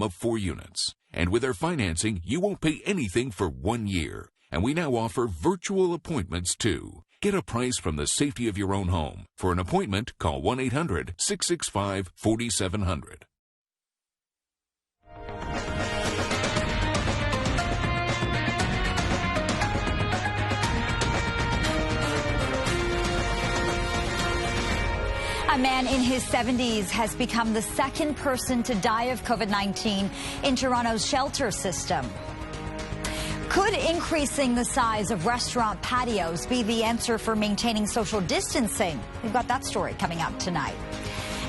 of 4 units. And with our financing, you won't pay anything for 1 year. And we now offer virtual appointments too. Get a price from the safety of your own home. For an appointment, call 1-800-665-4700. A man in his 70s has become the second person to die of COVID-19 in Toronto's shelter system. Could increasing the size of restaurant patios be the answer for maintaining social distancing? We've got that story coming up tonight.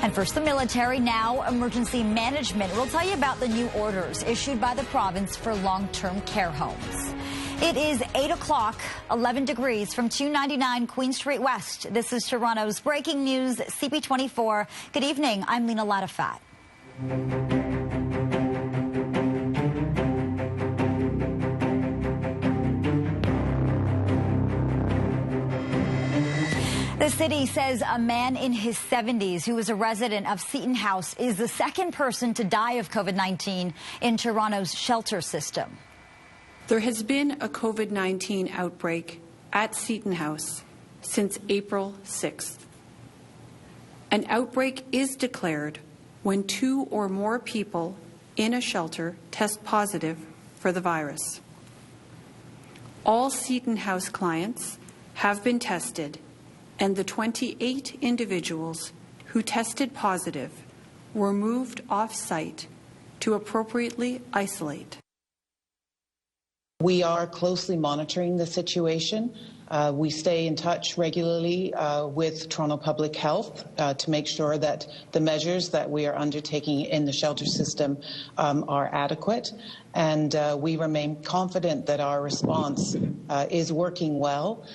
And first, the military, now emergency management. We'll tell you about the new orders issued by the province for long-term care homes. It is 8 o'clock, 11 degrees from 299 Queen Street West. This is Toronto's breaking news, CP24. Good evening. I'm Lena Latafat. The city says a man in his 70s who was a resident of Seton House is the second person to die of COVID-19 in Toronto's shelter system. There has been a COVID-19 outbreak at Seton House since April 6th. An outbreak is declared when 2 or more people in a shelter test positive for the virus. All Seton House clients have been tested, and the 28 individuals who tested positive were moved off-site to appropriately isolate. We are closely monitoring the situation. We stay in touch regularly with Toronto Public Health to make sure that the measures that we are undertaking in the shelter system are adequate. And we remain confident that our response is working well.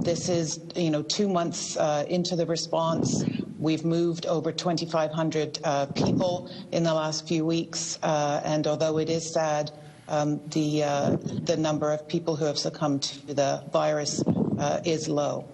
This is, 2 months into the response. We've moved over 2,500 people in the last few weeks. And although it is sad, the number of people who have succumbed to the virus is low.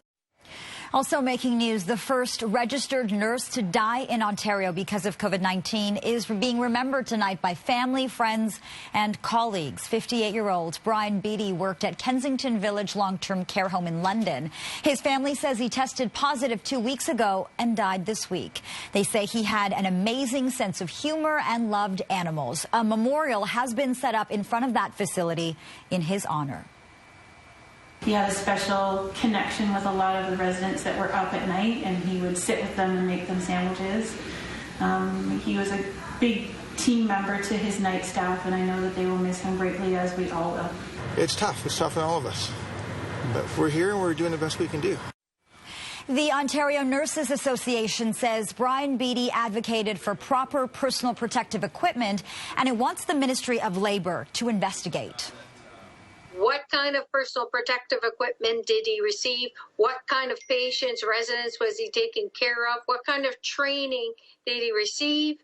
Also making news, the first registered nurse to die in Ontario because of COVID-19 is being remembered tonight by family, friends, and colleagues. 58-year-old Brian Beattie worked at Kensington Village Long-Term Care Home in London. His family says he tested positive 2 weeks ago and died this week. They say he had an amazing sense of humor and loved animals. A memorial has been set up in front of that facility in his honor. He had a special connection with a lot of the residents that were up at night, and he would sit with them and make them sandwiches. He was a big team member to his night staff, and I know that they will miss him greatly, as we all will. It's tough. It's tough on all of us. But we're here, and we're doing the best we can do. The Ontario Nurses Association says Brian Beattie advocated for proper personal protective equipment, and it wants the Ministry of Labour to investigate. What kind of personal protective equipment did he receive? What kind of patients, residents was he taking care of? What kind of training did he receive?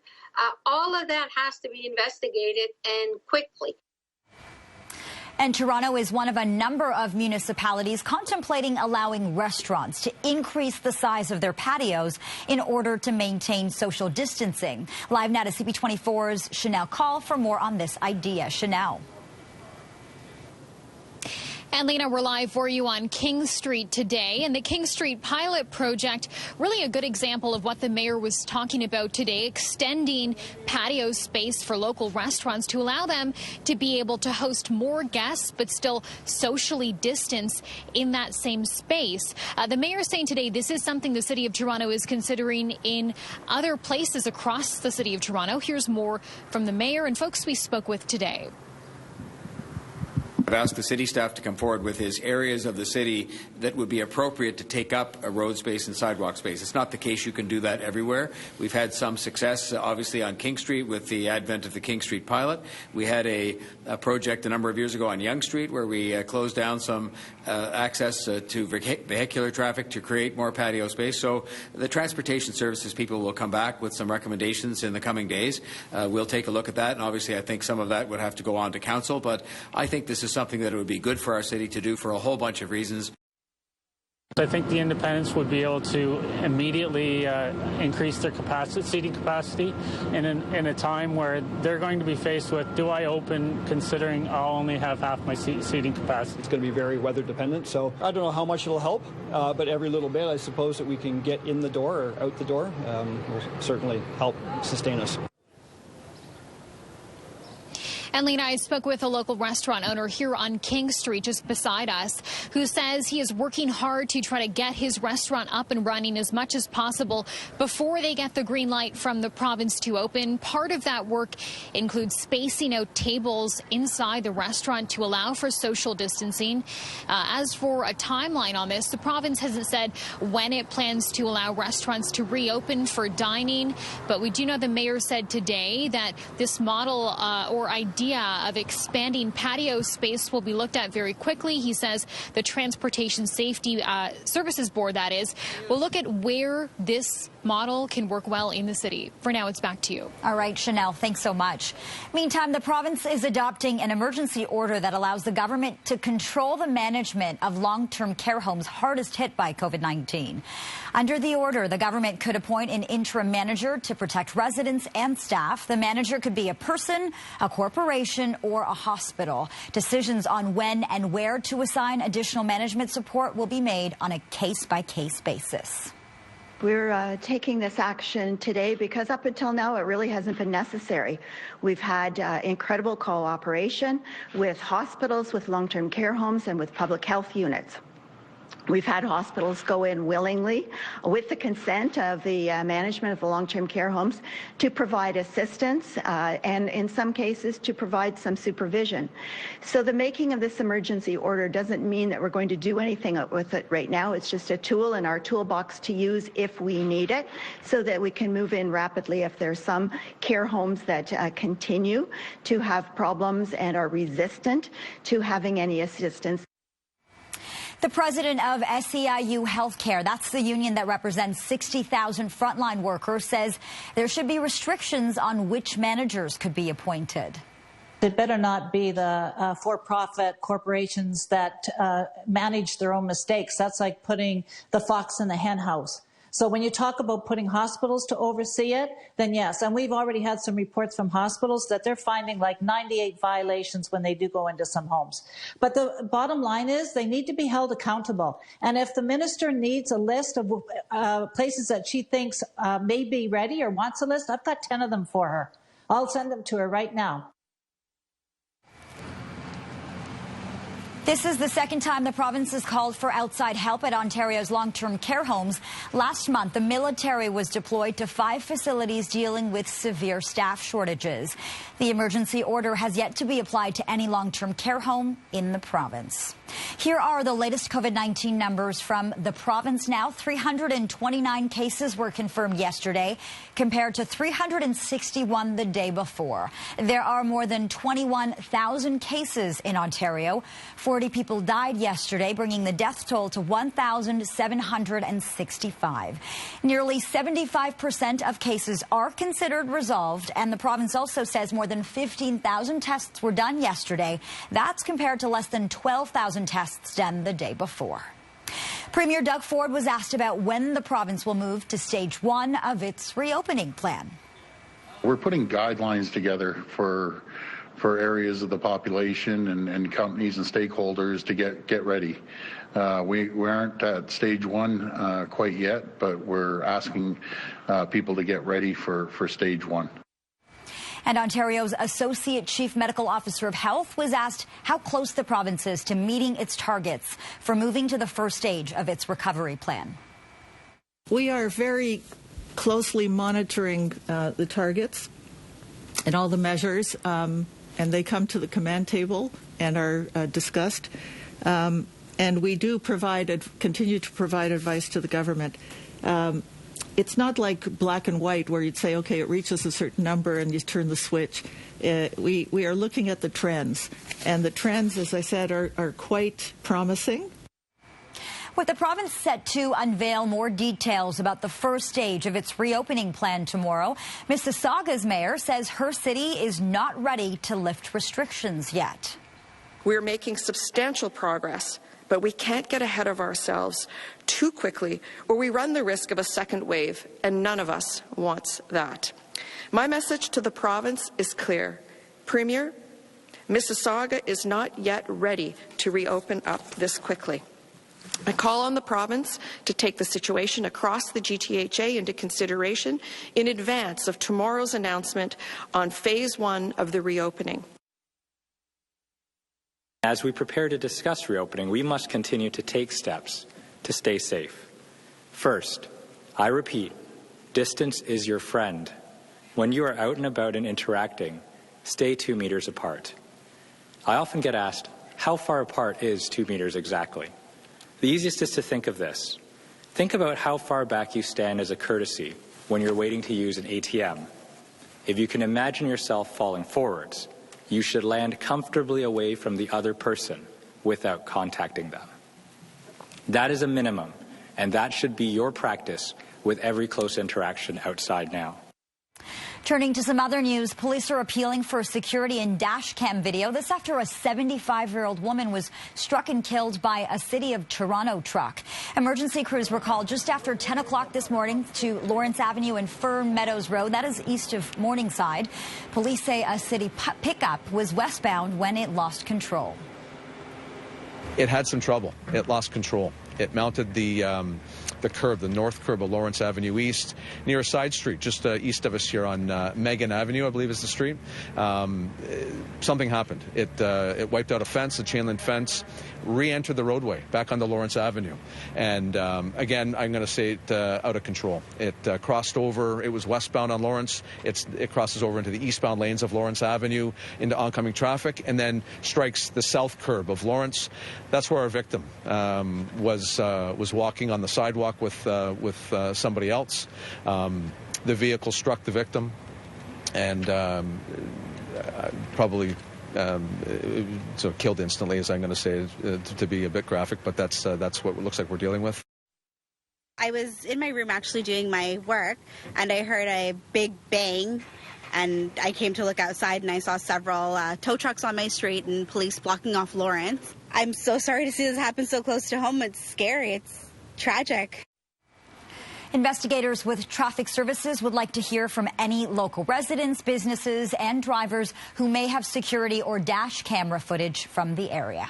All of that has to be investigated, and quickly. And Toronto is one of a number of municipalities contemplating allowing restaurants to increase the size of their patios in order to maintain social distancing. Live now to CP24's Chanel Call for more on this idea. Chanel. And Lena, we're live for you on King Street today. And the King Street pilot project, really a good example of what the mayor was talking about today, extending patio space for local restaurants to allow them to be able to host more guests, but still socially distance in that same space. The mayor is saying today this is something the city of Toronto is considering in other places across the city of Toronto. Here's more from the mayor and folks we spoke with today. I've asked the city staff to come forward with his areas of the city that would be appropriate to take up a road space and sidewalk space. It's not the case you can do that everywhere. We've had some success, obviously, on King Street with the advent of the King Street pilot. We had a project a number of years ago on Yonge Street where we closed down some access to vehicular traffic to create more patio space. So the transportation services people will come back with some recommendations in the coming days. We'll take a look at that, and obviously I think some of that would have to go on to council, but I think this is something that it would be good for our city to do for a whole bunch of reasons. I think the independents would be able to immediately increase their seating capacity in a time where they're going to be faced with, do I open considering I'll only have half my seating capacity? It's going to be very weather dependent, so I don't know how much it'll help, but every little bit I suppose that we can get in the door or out the door will certainly help sustain us. And Lena, I spoke with a local restaurant owner here on King Street just beside us who says he is working hard to try to get his restaurant up and running as much as possible before they get the green light from the province to open. Part of that work includes spacing out tables inside the restaurant to allow for social distancing. As for a timeline on this, the province hasn't said when it plans to allow restaurants to reopen for dining, but we do know the mayor said today that this model or idea of expanding patio space will be looked at very quickly. He says the Transportation Safety Services Board, that is, will look at where this model can work well in the city. For now, it's back to you. All right, Chanel, thanks so much. Meantime, the province is adopting an emergency order that allows the government to control the management of long-term care homes hardest hit by COVID-19. Under the order, the government could appoint an interim manager to protect residents and staff. The manager could be a person, a corporation, or a hospital. Decisions on when and where to assign additional management support will be made on a case-by-case basis. We're taking this action today because up until now it really hasn't been necessary. We've had incredible cooperation with hospitals, with long-term care homes, and with public health units. We've had hospitals go in willingly with the consent of the management of the long-term care homes to provide assistance and in some cases to provide some supervision. So the making of this emergency order doesn't mean that we're going to do anything with it right now. It's just a tool in our toolbox to use if we need it so that we can move in rapidly if there's some care homes that continue to have problems and are resistant to having any assistance. The president of SEIU Healthcare, that's the union that represents 60,000 frontline workers, says there should be restrictions on which managers could be appointed. It better not be the for-profit corporations that manage their own mistakes. That's like putting the fox in the hen house. So when you talk about putting hospitals to oversee it, then yes. And we've already had some reports from hospitals that they're finding like 98 violations when they do go into some homes. But the bottom line is they need to be held accountable. And if the minister needs a list of places that she thinks may be ready or wants a list, I've got 10 of them for her. I'll send them to her right now. This is the second time the province has called for outside help at Ontario's long-term care homes. Last month, the military was deployed to 5 facilities dealing with severe staff shortages. The emergency order has yet to be applied to any long-term care home in the province. Here are the latest COVID-19 numbers from the province now. 329 cases were confirmed yesterday compared to 361 the day before. There are more than 21,000 cases in Ontario. 40 people died yesterday, bringing the death toll to 1,765. Nearly 75% of cases are considered resolved, and the province also says more than 15,000 tests were done yesterday. That's compared to less than 12,000 tests done the day before. Premier Doug Ford was asked about when the province will move to stage 1 of its reopening plan. We're putting guidelines together for areas of the population and companies and stakeholders to get ready. We aren't at stage 1 quite yet, but we're asking people to get ready for stage 1. And Ontario's Associate Chief Medical Officer of Health was asked how close the province is to meeting its targets for moving to the first stage of its recovery plan. We are very closely monitoring the targets and all the measures, and they come to the command table and are discussed. And we do continue to provide advice to the government. It's not like black and white where you'd say, okay, it reaches a certain number and you turn the switch. We are looking at the trends. And the trends, as I said, are quite promising. With the province set to unveil more details about the first stage of its reopening plan tomorrow, Mississauga's mayor says her city is not ready to lift restrictions yet. We're making substantial progress but we can't get ahead of ourselves too quickly or we run the risk of a second wave, and none of us wants that. My message to the province is clear. Premier, Mississauga is not yet ready to reopen up this quickly. I call on the province to take the situation across the GTHA into consideration in advance of tomorrow's announcement on Phase 1 of the reopening. As we prepare to discuss reopening, we must continue to take steps to stay safe. First, I repeat, distance is your friend. When you are out and about and interacting, stay 2 meters apart. I often get asked, how far apart is 2 meters exactly? The easiest is to think of this. Think about how far back you stand as a courtesy when you're waiting to use an ATM. If you can imagine yourself falling forwards, you should land comfortably away from the other person without contacting them. That is a minimum, and that should be your practice with every close interaction outside now. Turning to some other news, police are appealing for security in dash cam video. This after a 75-year-old woman was struck and killed by a City of Toronto truck. Emergency crews were called just after 10 o'clock this morning to Lawrence Avenue and Fern Meadows Road. That is east of Morningside. Police say a city pickup was westbound when it lost control. It had some trouble. It lost control. It mounted the curb, the north curb of Lawrence Avenue East, near a side street, just east of us here on Megan Avenue, I believe is the street. Something happened. It wiped out a fence, a chain link fence, re-entered the roadway back onto Lawrence Avenue. And again, I'm going to say it out of control. It crossed over. It was westbound on Lawrence. It crosses over into the eastbound lanes of Lawrence Avenue into oncoming traffic and then strikes the south curb of Lawrence. That's where our victim was walking on the sidewalk with somebody else. The vehicle struck the victim and probably so killed instantly, as I'm going to say, to be a bit graphic, but that's what it looks like we're dealing with. I was in my room actually doing my work, and I heard a big bang, and I came to look outside, and I saw several tow trucks on my street and police blocking off Lawrence. I'm so sorry to see this happen so close to home. It's scary. It's tragic. Investigators with traffic services would like to hear from any local residents, businesses, and drivers who may have security or dash camera footage from the area.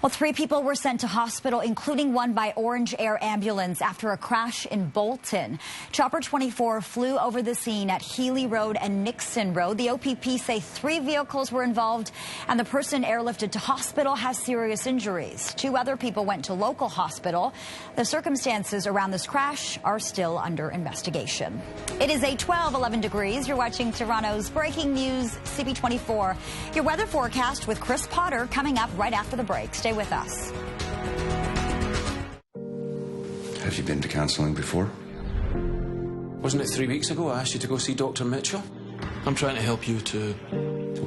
Well, 3 people were sent to hospital, including one by Orange Air Ambulance after a crash in Bolton. Chopper 24 flew over the scene at Healy Road and Nixon Road. The OPP say 3 vehicles were involved, and the person airlifted to hospital has serious injuries. 2 other people went to local hospital. The circumstances around this crash are still under investigation. It is 11 degrees. You're watching Toronto's breaking news, CP24. Your weather forecast with Chris Potter coming up right after the break. Stay with us. Have you been to counselling before? Wasn't it 3 weeks ago I asked you to go see Dr. Mitchell? I'm trying to help you to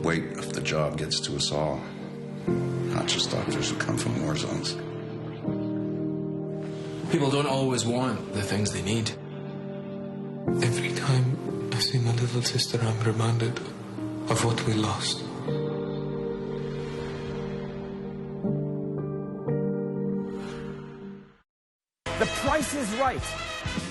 wait if the job gets to us all. Not just doctors who come from war zones. People don't always want the things they need. Every time I see my little sister, I'm reminded of what we lost. The price is right.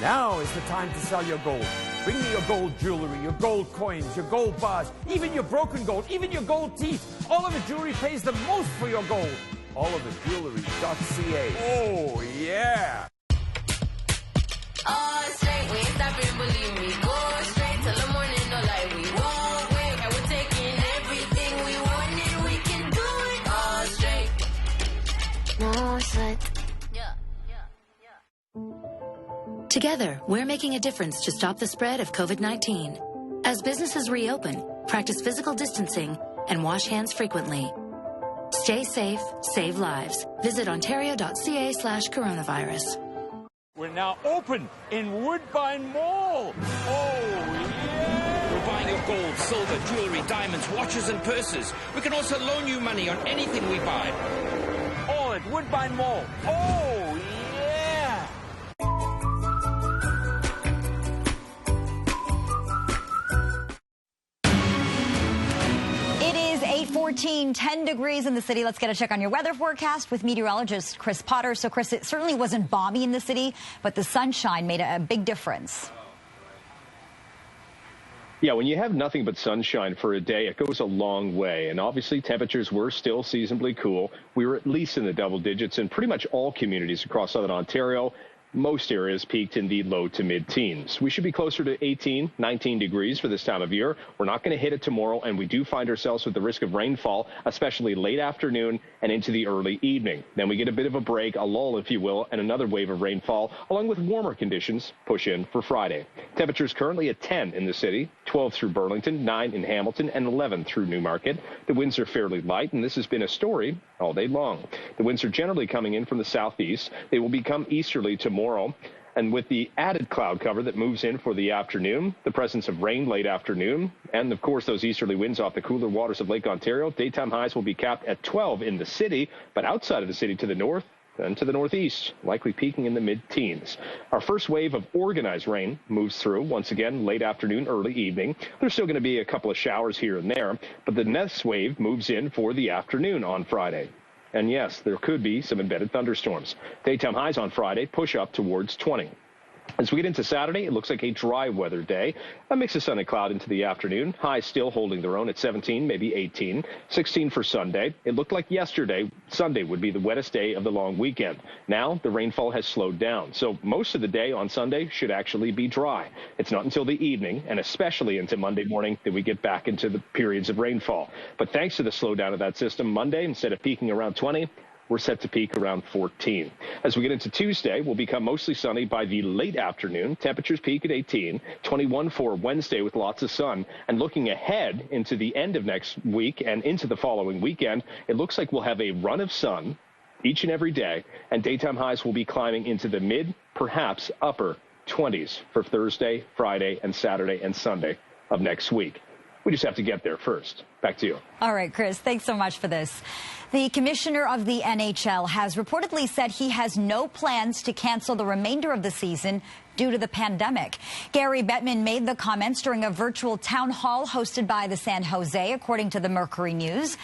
Now is the time to sell your gold. Bring me your gold jewelry, your gold coins, your gold bars, even your broken gold, even your gold teeth. All of the jewelry pays the most for your gold. allofthejewelry.ca. Oh, yeah. All straight, we ain't stopping, believe me. Go straight till the morning, no lie, we won't wait. And we're taking everything we wanted, we can do it. All straight, no sweat. Together, we're making a difference to stop the spread of COVID-19. As businesses reopen, practice physical distancing and wash hands frequently. Stay safe, save lives. Visit ontario.ca/coronavirus. We're now open in Woodbine Mall. Oh, yeah. We're buying your gold, silver, jewelry, diamonds, watches and purses. We can also loan you money on anything we buy. All at Woodbine Mall. Oh, yeah. 14, 10 degrees in the city. Let's get a check on your weather forecast with meteorologist Chris Potter. So, Chris, it certainly wasn't balmy in the city, but the sunshine made a big difference. Yeah, when you have nothing but sunshine for a day, it goes a long way. And obviously, temperatures were still seasonably cool. We were at least in the double digits in pretty much all communities across southern Ontario. Most areas peaked in the low to mid-teens. We should be closer to 18, 19 degrees for this time of year. We're not going to hit it tomorrow, and we do find ourselves with the risk of rainfall, especially late afternoon and into the early evening. Then we get a bit of a break, a lull, if you will, and another wave of rainfall, along with warmer conditions push in for Friday. Temperatures currently at 10 in the city, 12 through Burlington, 9 in Hamilton, and 11 through Newmarket. The winds are fairly light, and this has been a story all day long. The winds are generally coming in from the southeast. They will become easterly tomorrow. And with the added cloud cover that moves in for the afternoon, the presence of rain late afternoon, and of course those easterly winds off the cooler waters of Lake Ontario, daytime highs will be capped at 12 in the city, but outside of the city to the north and to the northeast, likely peaking in the mid-teens. Our first wave of organized rain moves through, once again, late afternoon, early evening. There's still going to be a couple of showers here and there, but the next wave moves in for the afternoon on Friday. And yes, there could be some embedded thunderstorms. Daytime highs on Friday push up towards 20. As we get into Saturday, it looks like a dry weather day. A mix of sun and cloud into the afternoon. Highs still holding their own at 17, maybe 18. 16 for Sunday. It looked like yesterday, Sunday, would be the wettest day of the long weekend. Now, the rainfall has slowed down. So most of the day on Sunday should actually be dry. It's not until the evening, and especially into Monday morning, that we get back into the periods of rainfall. But thanks to the slowdown of that system, Monday, instead of peaking around 20, we're set to peak around 14. As we get into Tuesday, we'll become mostly sunny by the late afternoon. Temperatures peak at 18, 21 for Wednesday with lots of sun. And looking ahead into the end of next week and into the following weekend, it looks like we'll have a run of sun each and every day, and daytime highs will be climbing into the mid, perhaps upper 20s for Thursday, Friday, and Saturday and Sunday of next week. We just have to get there first. Back to you. All right, Chris, thanks so much for this. The commissioner of the NHL has reportedly said he has no plans to cancel the remainder of the season due to the pandemic. Gary Bettman made the comments during a virtual town hall hosted by the San Jose, according to the Mercury News.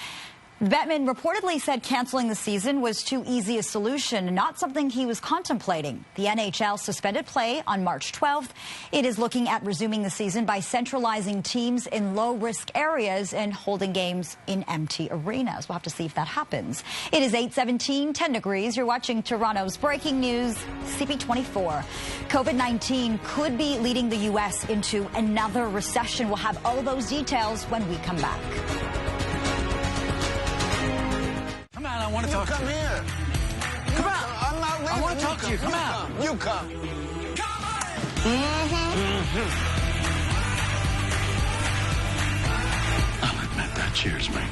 Bettman reportedly said canceling the season was too easy a solution, not something he was contemplating. The NHL suspended play on March 12th. It is looking at resuming the season by centralizing teams in low-risk areas and holding games in empty arenas. We'll have to see if that happens. It is 8:17, 10 degrees. You're watching Toronto's Breaking News, CP24. COVID-19 could be leading the U.S. into another recession. We'll have all those details when we come back. Come on, I want to talk to you. Come here. Come on. I'm not leaving. I want to talk to you. Come out. You come. Come on. I'll admit that. Cheers, mate.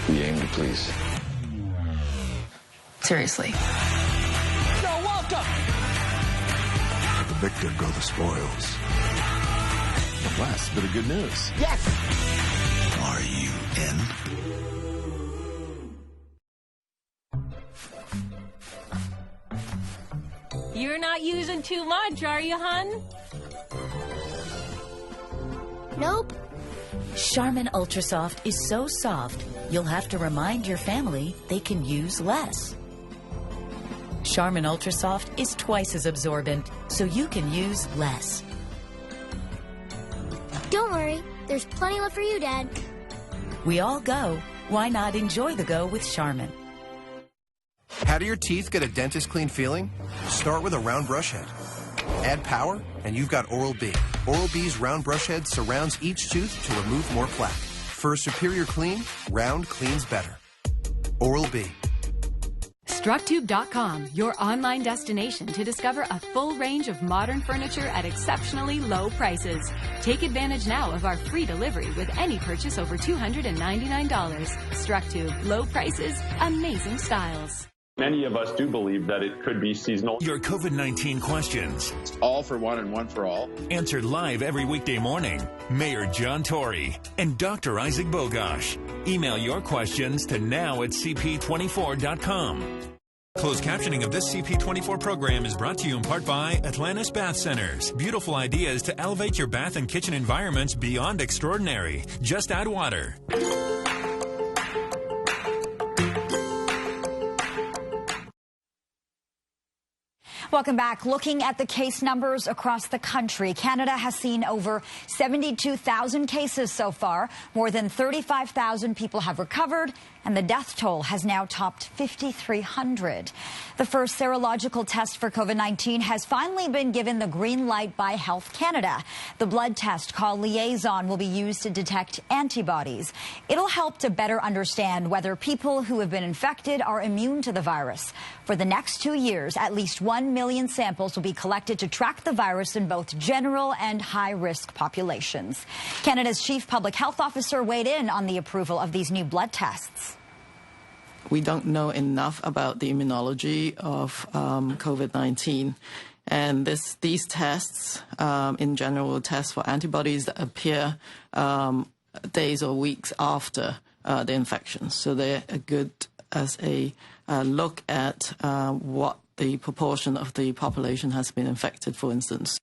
You aim to please. Seriously. Yo, Walter. Let the victor go the spoils. At last, bit of good news. Yes. Are you in? You're not using too much, are you, hun? Nope. Charmin Ultra Soft is so soft, you'll have to remind your family they can use less. Charmin Ultra Soft is twice as absorbent, so you can use less. Don't worry, there's plenty left for you, Dad. We all go. Why not enjoy the go with Charmin? How do your teeth get a dentist-clean feeling? Start with a round brush head. Add power, and you've got Oral-B. Oral-B's round brush head surrounds each tooth to remove more plaque. For a superior clean, round cleans better. Oral-B. Structube.com, your online destination to discover a full range of modern furniture at exceptionally low prices. Take advantage now of our free delivery with any purchase over $299. Structube, low prices, amazing styles. Many of us do believe that it could be seasonal. Your COVID-19 questions. All for one and one for all. Answered live every weekday morning. Mayor John Tory and Dr. Isaac Bogosh. Email your questions to now@cp24.com. Closed captioning of this CP24 program is brought to you in part by Atlantis Bath Centers. Beautiful ideas to elevate your bath and kitchen environments beyond extraordinary. Just add water. Welcome back. Looking at the case numbers across the country, Canada has seen over 72,000 cases so far. More than 35,000 people have recovered, and the death toll has now topped 5,300. The first serological test for COVID-19 has finally been given the green light by Health Canada. The blood test called Liaison will be used to detect antibodies. It'll help to better understand whether people who have been infected are immune to the virus. For the next 2 years, at least 1 million samples will be collected to track the virus in both general and high-risk populations. Canada's Chief Public Health Officer weighed in on the approval of these new blood tests. We don't know enough about the immunology of COVID-19. And these tests, in general, will test for antibodies that appear days or weeks after the infection. So they're good as a look at what the proportion of the population has been infected, for instance.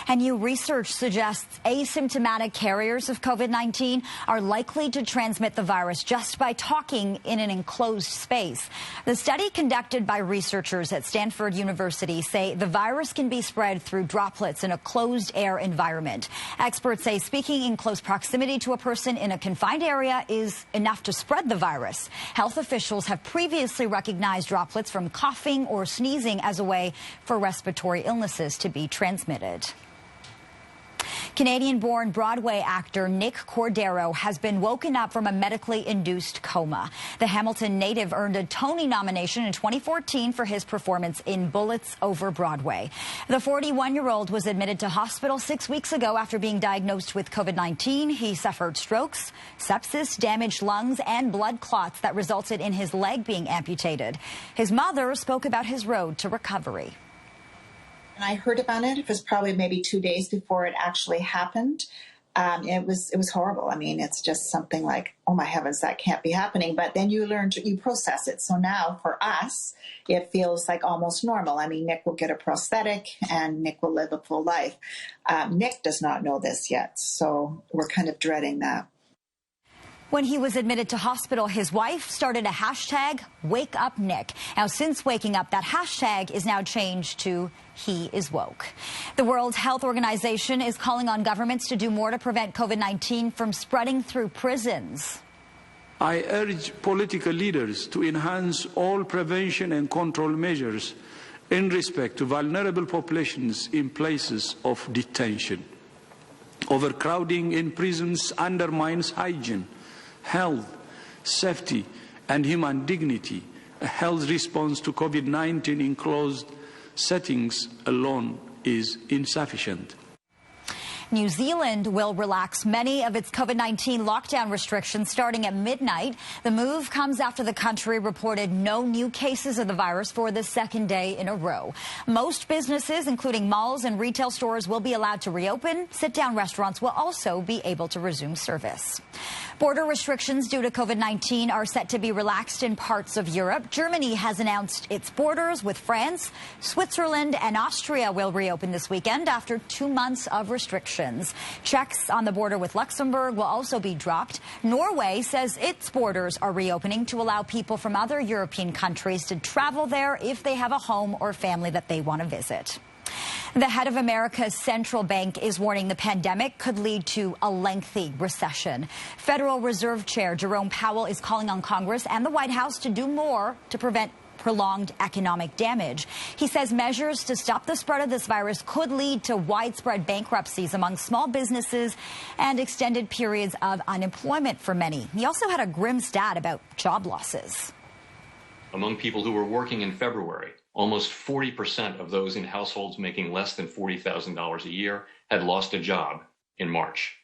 And new research suggests asymptomatic carriers of COVID-19 are likely to transmit the virus just by talking in an enclosed space. The study conducted by researchers at Stanford University say the virus can be spread through droplets in a closed air environment. Experts say speaking in close proximity to a person in a confined area is enough to spread the virus. Health officials have previously recognized droplets from coughing or sneezing as a way for respiratory illnesses to be transmitted. Canadian-born Broadway actor Nick Cordero has been woken up from a medically induced coma. The Hamilton native earned a Tony nomination in 2014 for his performance in Bullets Over Broadway. The 41-year-old was admitted to hospital 6 weeks ago after being diagnosed with COVID-19. He suffered strokes, sepsis, damaged lungs, and blood clots that resulted in his leg being amputated. His mother spoke about his road to recovery. And I heard about it. It was probably maybe 2 days before it actually happened. It was horrible. I mean, it's just something like, oh my heavens, that can't be happening. But then you process it. So now for us, it feels like almost normal. I mean, Nick will get a prosthetic and Nick will live a full life. Nick does not know this yet. So we're kind of dreading that. When he was admitted to hospital, his wife started a hashtag, Wake Up Nick. Now, since waking up, that hashtag is now changed to He Is Woke. The World Health Organization is calling on governments to do more to prevent COVID-19 from spreading through prisons. I urge political leaders to enhance all prevention and control measures in respect to vulnerable populations in places of detention. Overcrowding in prisons undermines hygiene, health, safety, and human dignity. A health response to COVID-19 in closed settings alone is insufficient. New Zealand will relax many of its COVID-19 lockdown restrictions starting at midnight. The move comes after the country reported no new cases of the virus for the second day in a row. Most businesses, including malls and retail stores, will be allowed to reopen. Sit-down restaurants will also be able to resume service. Border restrictions due to COVID-19 are set to be relaxed in parts of Europe. Germany has announced its borders with France. Switzerland and Austria will reopen this weekend after 2 months of restrictions. Checks on the border with Luxembourg will also be dropped. Norway says its borders are reopening to allow people from other European countries to travel there if they have a home or family that they want to visit. The head of America's central bank is warning the pandemic could lead to a lengthy recession. Federal Reserve Chair Jerome Powell is calling on Congress and the White House to do more to prevent prolonged economic damage. He says measures to stop the spread of this virus could lead to widespread bankruptcies among small businesses and extended periods of unemployment for many. He also had a grim stat about job losses. Among people who were working in February, almost 40% of those in households making less than $40,000 a year had lost a job in March.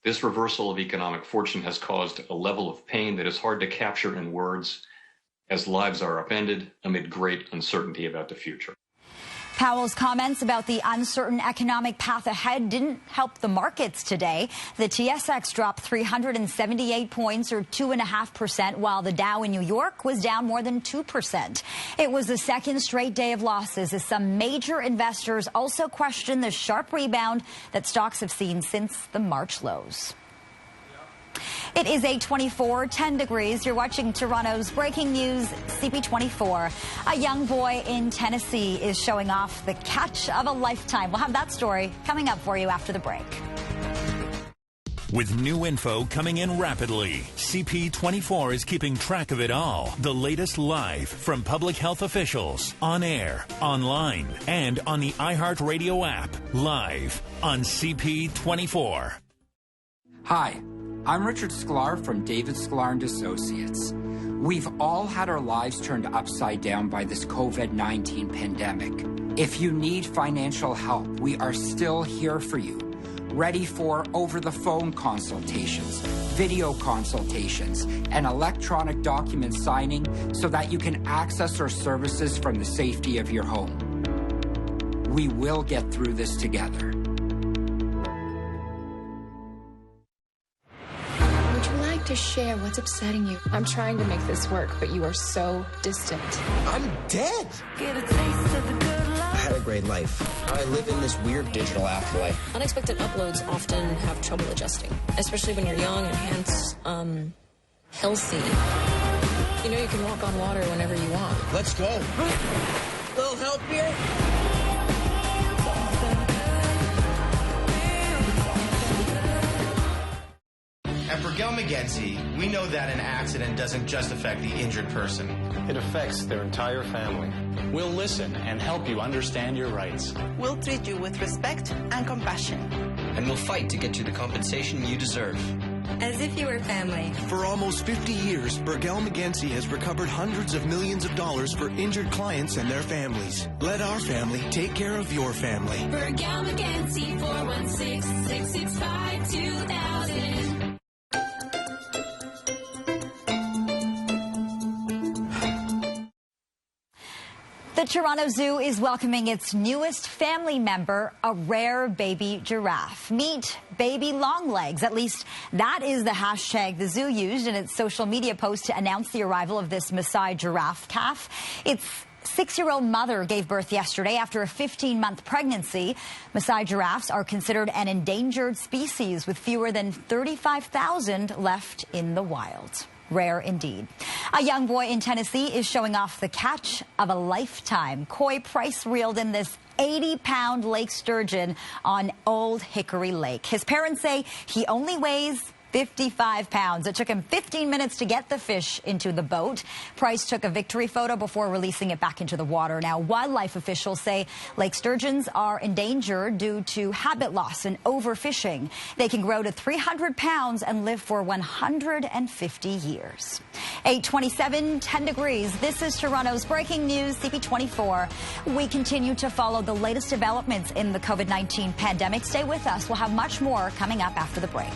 This reversal of economic fortune has caused a level of pain that is hard to capture in words as lives are upended amid great uncertainty about the future. Powell's comments about the uncertain economic path ahead didn't help the markets today. The TSX dropped 378 points, or 2.5%, while the Dow in New York was down more than 2%. It was the second straight day of losses as some major investors also questioned the sharp rebound that stocks have seen since the March lows. It is 8:24, 10 degrees. You're watching Toronto's breaking news, CP24. A young boy in Tennessee is showing off the catch of a lifetime. We'll have that story coming up for you after the break. With new info coming in rapidly, CP24 is keeping track of it all. The latest live from public health officials, on air, online, and on the iHeartRadio app. Live on CP24. Hi, I'm Richard Sklar from David Sklar & Associates. We've all had our lives turned upside down by this COVID-19 pandemic. If you need financial help, we are still here for you. Ready for over-the-phone consultations, video consultations, and electronic document signing so that you can access our services from the safety of your home. We will get through this together. Would you like to share what's upsetting you? I'm trying to make this work, but you are so distant. I'm dead. Get a taste of the good life. I had a great life. I live in this weird digital afterlife. Unexpected uploads often have trouble adjusting, especially when you're young and hence, healthy. You know you can walk on water whenever you want. Let's go. Little help here? At Burgell McGenzie, we know that an accident doesn't just affect the injured person. It affects their entire family. We'll listen and help you understand your rights. We'll treat you with respect and compassion. And we'll fight to get you the compensation you deserve. As if you were family. For almost 50 years, Burgell McGenzie has recovered hundreds of millions of dollars for injured clients and their families. Let our family take care of your family. Burgell McGenzie, 416-665-2000. The Toronto Zoo is welcoming its newest family member, a rare baby giraffe. Meet baby longlegs. At least that is the hashtag the zoo used in its social media post to announce the arrival of this Maasai giraffe calf. Its 6-year-old mother gave birth yesterday after a 15-month pregnancy. Maasai giraffes are considered an endangered species with fewer than 35,000 left in the wild. Rare indeed. A young boy in Tennessee is showing off the catch of a lifetime. Koi Price reeled in this 80-pound lake sturgeon on Old Hickory Lake. His parents say he only weighs 55 pounds. It took him 15 minutes to get the fish into the boat. Price took a victory photo before releasing it back into the water. Now, wildlife officials say lake sturgeons are endangered due to habit loss and overfishing. They can grow to 300 pounds and live for 150 years. 8:27, 10 degrees. This is Toronto's breaking news, CP24. We continue to follow the latest developments in the COVID-19 pandemic. Stay with us. We'll have much more coming up after the break.